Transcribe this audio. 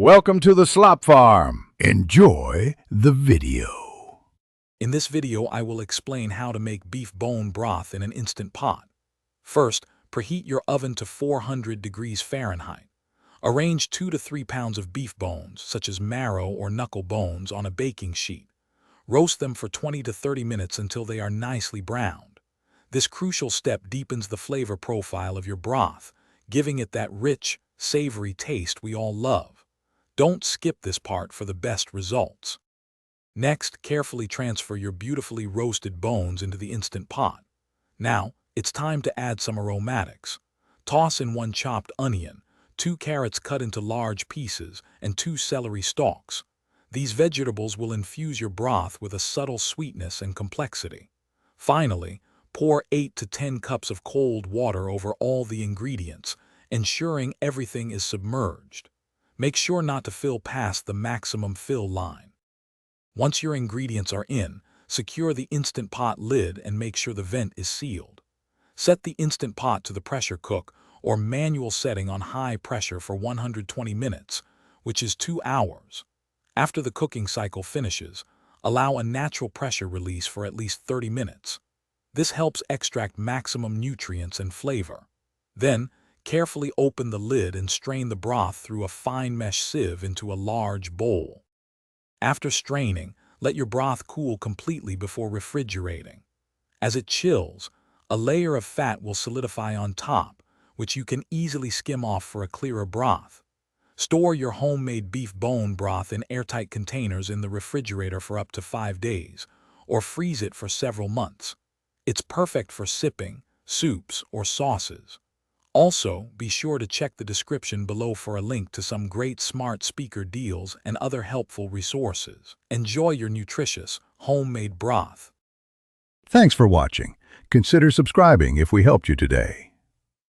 Welcome to the Slop Farm. Enjoy the video. In this video, I will explain how to make beef bone broth in an instant pot. First, preheat your oven to 400 degrees Fahrenheit. Arrange 2 to 3 pounds of beef bones, such as marrow or knuckle bones, on a baking sheet. Roast them for 20 to 30 minutes until they are nicely browned. This crucial step deepens the flavor profile of your broth, giving it that rich, savory taste we all love. Don't skip this part for the best results. Next, carefully transfer your beautifully roasted bones into the instant pot. Now, it's time to add some aromatics. Toss in 1 chopped onion, 2 carrots cut into large pieces, and 2 celery stalks. These vegetables will infuse your broth with a subtle sweetness and complexity. Finally, pour 8 to 10 cups of cold water over all the ingredients, ensuring everything is submerged. Make sure not to fill past the maximum fill line. Once your ingredients are in, secure the Instant Pot lid and make sure the vent is sealed. Set the Instant Pot to the pressure cook or manual setting on high pressure for 120 minutes, which is 2 hours. After the cooking cycle finishes, allow a natural pressure release for at least 30 minutes. This helps extract maximum nutrients and flavor. Then, carefully open the lid and strain the broth through a fine mesh sieve into a large bowl. After straining, let your broth cool completely before refrigerating. As it chills, a layer of fat will solidify on top, which you can easily skim off for a clearer broth. Store your homemade beef bone broth in airtight containers in the refrigerator for up to 5 days, or freeze it for several months. It's perfect for sipping, soups, or sauces. Also, be sure to check the description below for a link to some great smart speaker deals and other helpful resources. Enjoy your nutritious, homemade broth. Thanks for watching. Consider subscribing if we helped you today.